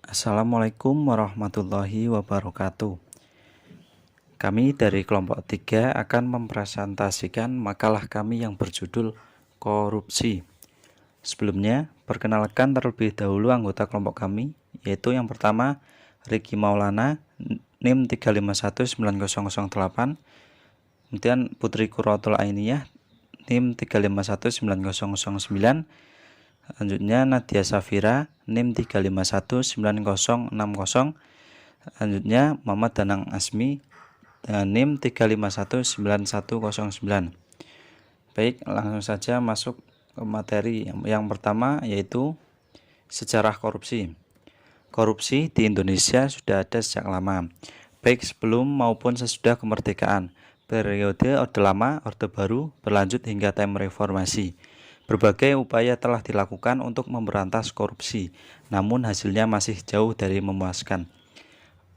Assalamualaikum warahmatullahi wabarakatuh. Kami dari kelompok 3 akan mempresentasikan makalah kami yang berjudul korupsi. Sebelumnya, perkenalkan terlebih dahulu anggota kelompok kami, yaitu yang pertama Riki Maulana, NIM 3519008, kemudian Putri Qurratul Ainiyah, NIM 3519009, selanjutnya Nadia Safira, NIM 3519060. Selanjutnya Muhammad Danang Asmi dengan NIM 3519109. Baik, langsung saja masuk ke materi. Yang pertama yaitu sejarah korupsi. Korupsi di Indonesia sudah ada sejak lama, baik sebelum maupun sesudah kemerdekaan. Periode Orde Lama, Orde Baru berlanjut hingga time reformasi. Berbagai upaya telah dilakukan untuk memberantas korupsi, namun hasilnya masih jauh dari memuaskan.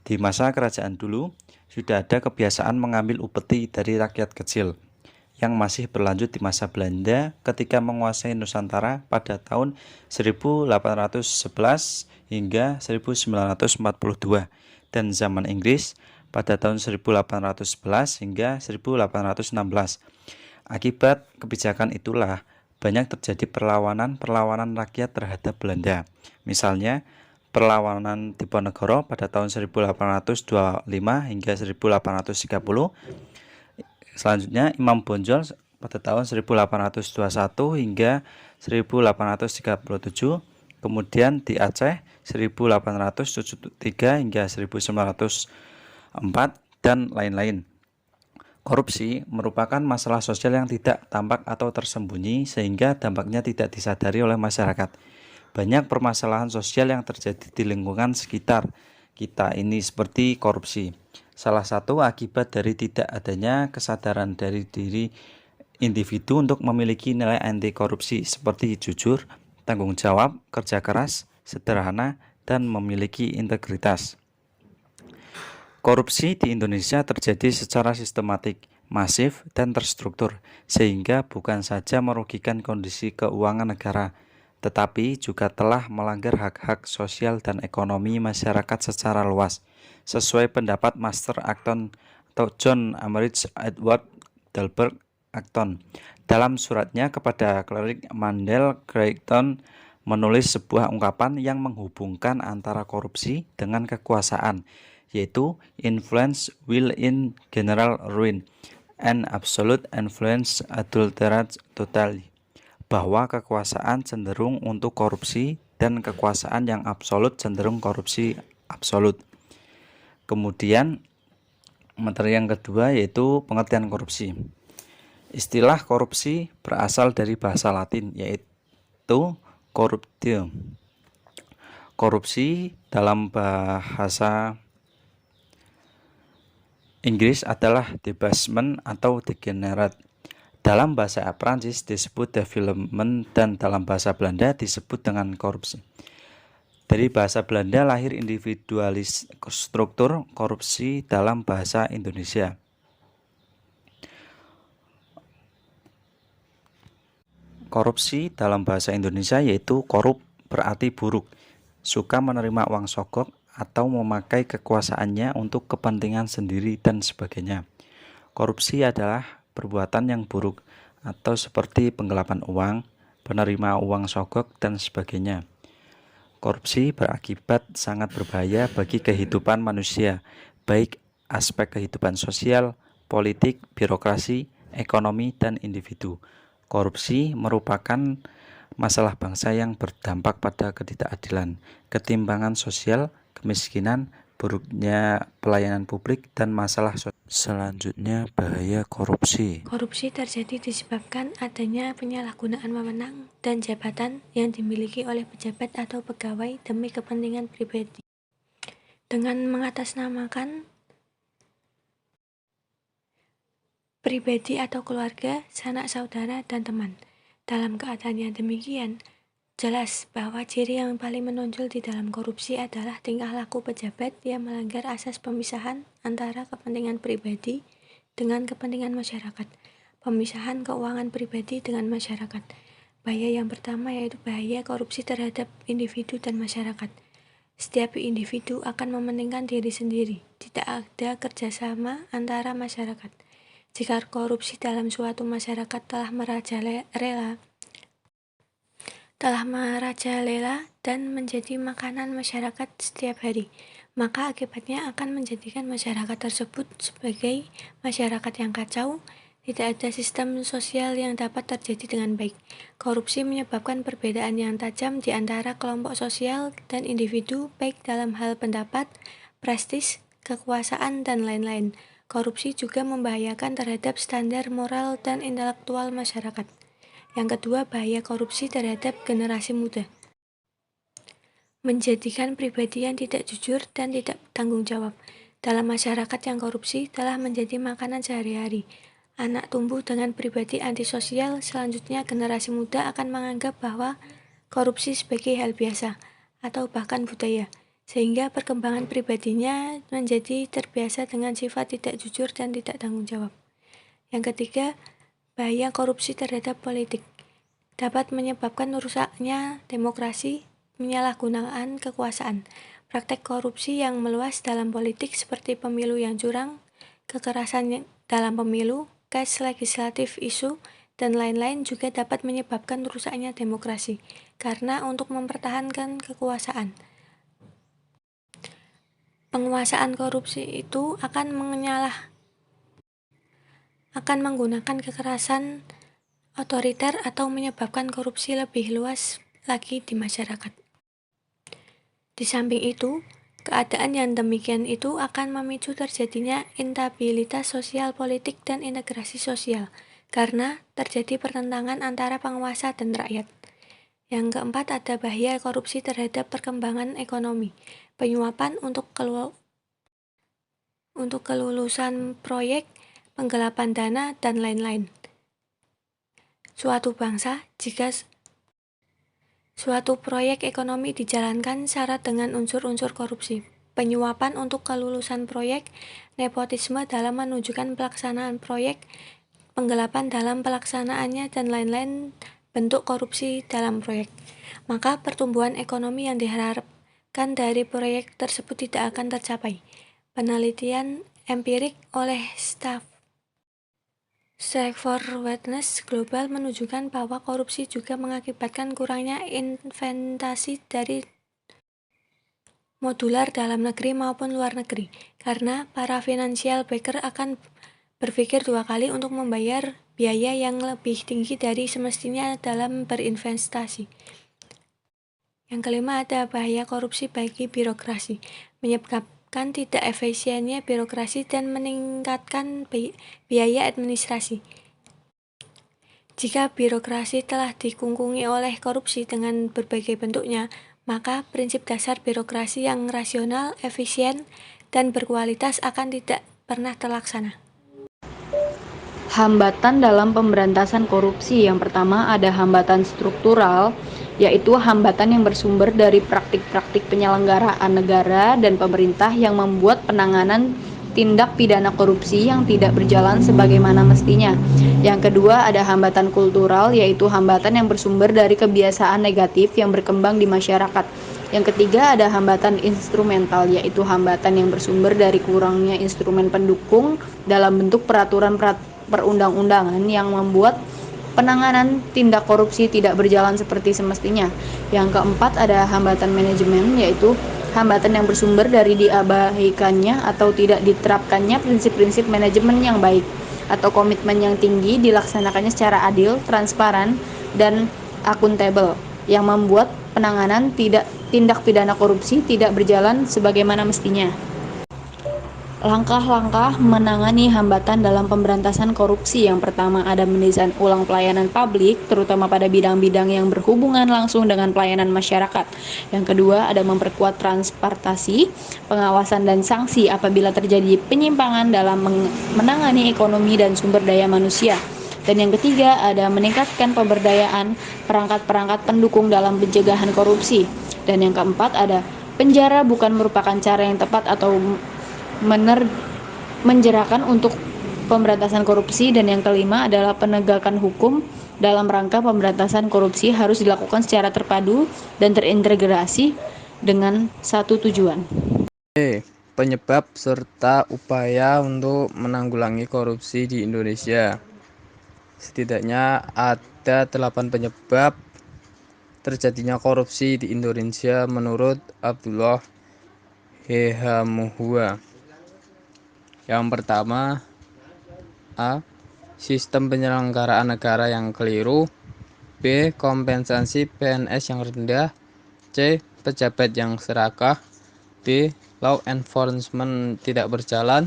Di masa kerajaan dulu, sudah ada kebiasaan mengambil upeti dari rakyat kecil, yang masih berlanjut di masa Belanda ketika menguasai Nusantara pada tahun 1811 hingga 1942, dan zaman Inggris pada tahun 1811 hingga 1816. Akibat kebijakan itulah banyak terjadi perlawanan rakyat terhadap Belanda. Misalnya, perlawanan Diponegoro pada tahun 1825 hingga 1830. Selanjutnya Imam Bonjol pada tahun 1821 hingga 1837. Kemudian di Aceh 1873 hingga 1904 dan lain-lain. Korupsi merupakan masalah sosial yang tidak tampak atau tersembunyi sehingga dampaknya tidak disadari oleh masyarakat. Banyak permasalahan sosial yang terjadi di lingkungan sekitar kita ini seperti korupsi. Salah satu akibat dari tidak adanya kesadaran dari diri individu untuk memiliki nilai anti korupsi seperti jujur, tanggung jawab, kerja keras, sederhana, dan memiliki integritas. Korupsi di Indonesia terjadi secara sistematik, masif, dan terstruktur, sehingga bukan saja merugikan kondisi keuangan negara, tetapi juga telah melanggar hak-hak sosial dan ekonomi masyarakat secara luas. Sesuai pendapat Master Acton atau John Americh Edward Delbert Acton, dalam suratnya kepada klerik Mandel, Creighton menulis sebuah ungkapan yang menghubungkan antara korupsi dengan kekuasaan, yaitu influence will in general ruin and absolute influence adulterates totally, bahwa kekuasaan cenderung untuk korupsi dan kekuasaan yang absolut cenderung korupsi absolut. Kemudian materi yang kedua yaitu pengertian korupsi. Istilah korupsi berasal dari bahasa Latin yaitu corruptio. Korupsi dalam bahasa Inggris adalah debasement atau degenerate. Dalam bahasa Prancis disebut defilement dan dalam bahasa Belanda disebut dengan korupsi. Dari bahasa Belanda lahir individualis struktur korupsi dalam bahasa Indonesia. Korupsi dalam bahasa Indonesia yaitu korup berarti buruk, suka menerima uang sogok atau memakai kekuasaannya untuk kepentingan sendiri dan sebagainya. Korupsi adalah perbuatan yang buruk atau seperti penggelapan uang, penerima uang sogok dan sebagainya. Korupsi berakibat sangat berbahaya bagi kehidupan manusia, baik aspek kehidupan sosial, politik, birokrasi, ekonomi, dan individu. Korupsi merupakan masalah bangsa yang berdampak pada ketidakadilan, ketimpangan sosial, kemiskinan, buruknya pelayanan publik, dan masalah sosial. Selanjutnya, bahaya korupsi. Korupsi terjadi disebabkan adanya penyalahgunaan wewenang dan jabatan yang dimiliki oleh pejabat atau pegawai demi kepentingan pribadi. Dengan mengatasnamakan pribadi atau keluarga, sanak saudara, dan teman. Dalam keadaan yang demikian, jelas bahwa ciri yang paling menonjol di dalam korupsi adalah tingkah laku pejabat yang melanggar asas pemisahan antara kepentingan pribadi dengan kepentingan masyarakat, pemisahan keuangan pribadi dengan masyarakat. Bahaya yang pertama yaitu bahaya korupsi terhadap individu dan masyarakat. setiap individu akan mementingkan diri sendiri. Tidak ada kerjasama antara masyarakat. Jika korupsi dalam suatu masyarakat telah merajalela dan menjadi makanan masyarakat setiap hari, maka akibatnya akan menjadikan masyarakat tersebut sebagai masyarakat yang kacau. Tidak ada sistem sosial yang dapat terjadi dengan baik. Korupsi menyebabkan perbedaan yang tajam di antara kelompok sosial dan individu, baik dalam hal pendapat, prestis, kekuasaan, dan lain-lain. Korupsi juga membahayakan terhadap standar moral dan intelektual masyarakat. Yang kedua, bahaya korupsi terhadap generasi muda. Menjadikan pribadi yang tidak jujur dan tidak bertanggung jawab. Dalam masyarakat yang korupsi telah menjadi makanan sehari-hari. Anak tumbuh dengan pribadi antisosial, selanjutnya generasi muda akan menganggap bahwa korupsi sebagai hal biasa atau bahkan budaya, sehingga perkembangan pribadinya menjadi terbiasa dengan sifat tidak jujur dan tidak tanggung jawab. Yang ketiga, bahaya korupsi terhadap politik. Dapat menyebabkan rusaknya demokrasi, penyalahgunaan kekuasaan. Praktek korupsi yang meluas dalam politik seperti pemilu yang curang, kekerasan dalam pemilu, cash legislatif isu, dan lain-lain juga dapat menyebabkan rusaknya demokrasi, karena untuk mempertahankan kekuasaan. Penguasaan korupsi itu akan menggunakan kekerasan otoriter atau menyebabkan korupsi lebih luas lagi di masyarakat. Di samping itu, keadaan yang demikian itu akan memicu terjadinya instabilitas sosial politik dan integrasi sosial, karena terjadi pertentangan antara penguasa dan rakyat. Yang keempat, ada bahaya korupsi terhadap perkembangan ekonomi, penyuapan untuk kelulusan proyek, penggelapan dana, dan lain-lain. Suatu proyek ekonomi dijalankan syarat dengan unsur-unsur korupsi, penyuapan untuk kelulusan proyek, nepotisme dalam menunjukkan pelaksanaan proyek, penggelapan dalam pelaksanaannya, dan lain-lain bentuk korupsi dalam proyek. Maka pertumbuhan ekonomi yang diharapkan dari proyek tersebut tidak akan tercapai. Penelitian empirik oleh Stratfor Witness Global menunjukkan bahwa korupsi juga mengakibatkan kurangnya investasi dari modular dalam negeri maupun luar negeri, karena para financial backer akan berpikir dua kali untuk membayar biaya yang lebih tinggi dari semestinya dalam berinvestasi. Yang kelima, ada bahaya korupsi bagi birokrasi, menyebabkan tidak efisiennya birokrasi dan meningkatkan biaya administrasi. Jika birokrasi telah dikungkungi oleh korupsi dengan berbagai bentuknya, maka prinsip dasar birokrasi yang rasional, efisien, dan berkualitas akan tidak pernah terlaksana. Hambatan dalam pemberantasan korupsi. Yang pertama ada hambatan struktural, yaitu hambatan yang bersumber dari praktik-praktik penyelenggaraan negara dan pemerintah yang membuat penanganan tindak pidana korupsi yang tidak berjalan sebagaimana mestinya. Yang kedua ada hambatan kultural, yaitu hambatan yang bersumber dari kebiasaan negatif yang berkembang di masyarakat. Yang ketiga ada hambatan instrumental, yaitu hambatan yang bersumber dari kurangnya instrumen pendukung dalam bentuk peraturan perundang-undangan yang membuat penanganan tindak korupsi tidak berjalan seperti semestinya. Yang keempat ada hambatan manajemen, yaitu hambatan yang bersumber dari diabaikannya atau tidak diterapkannya prinsip-prinsip manajemen yang baik atau komitmen yang tinggi dilaksanakannya secara adil, transparan, dan akuntabel yang membuat penanganan tindak pidana korupsi tidak berjalan sebagaimana mestinya. Langkah-langkah menangani hambatan dalam pemberantasan korupsi. Yang pertama ada mendesain ulang pelayanan publik, terutama pada bidang-bidang yang berhubungan langsung dengan pelayanan masyarakat. Yang kedua ada memperkuat transportasi, pengawasan dan sanksi apabila terjadi penyimpangan dalam menangani ekonomi dan sumber daya manusia. Dan yang ketiga ada meningkatkan pemberdayaan perangkat-perangkat pendukung dalam pencegahan korupsi. Dan yang keempat ada penjara bukan merupakan cara yang tepat atau menjerakan untuk pemberantasan korupsi. Dan yang kelima adalah penegakan hukum dalam rangka pemberantasan korupsi harus dilakukan secara terpadu dan terintegrasi dengan satu tujuan. Penyebab serta upaya untuk menanggulangi korupsi di Indonesia. Setidaknya ada 8 penyebab terjadinya korupsi di Indonesia menurut Abdullah Hehamuhua. Yang pertama, A. Sistem penyelenggaraan negara yang keliru. B. Kompensasi PNS yang rendah. C. Pejabat yang serakah. D. Law enforcement tidak berjalan.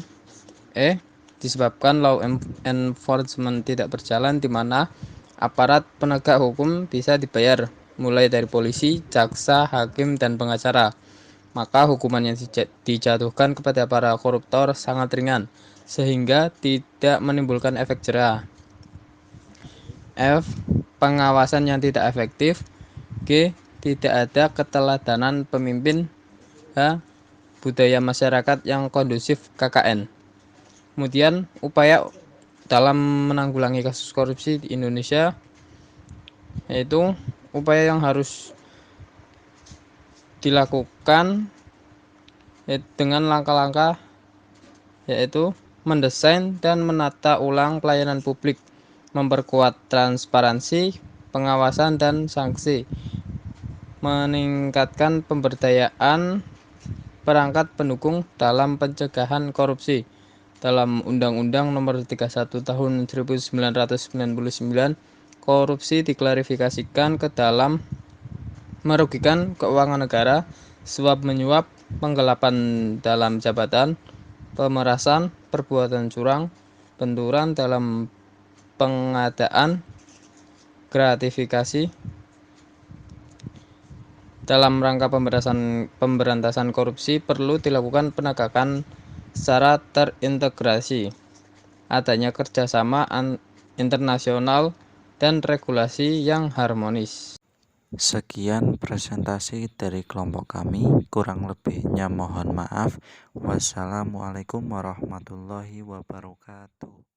E. Disebabkan law enforcement tidak berjalan di mana aparat penegak hukum bisa dibayar, mulai dari polisi, jaksa, hakim, dan pengacara. Maka hukuman yang dijatuhkan kepada para koruptor sangat ringan, sehingga tidak menimbulkan efek jera. F. Pengawasan yang tidak efektif. G. Tidak ada keteladanan pemimpin. H. Budaya masyarakat yang kondusif KKN. Kemudian upaya dalam menanggulangi kasus korupsi di Indonesia, yaitu upaya yang harus dilakukan dengan langkah-langkah, yaitu mendesain dan menata ulang pelayanan publik, memperkuat transparansi, pengawasan dan sanksi, meningkatkan pemberdayaan perangkat pendukung dalam pencegahan korupsi. Dalam Undang-Undang Nomor 31 Tahun 1999, korupsi diklarifikasikan ke dalam merugikan keuangan negara, suap menyuap, penggelapan dalam jabatan, pemerasan, perbuatan curang, benturan dalam pengadaan, gratifikasi. Dalam rangka pemberantasan korupsi perlu dilakukan penegakan secara terintegrasi, adanya kerjasama internasional dan regulasi yang harmonis. Sekian presentasi dari kelompok kami, kurang lebihnya mohon maaf. Wassalamualaikum warahmatullahi wabarakatuh.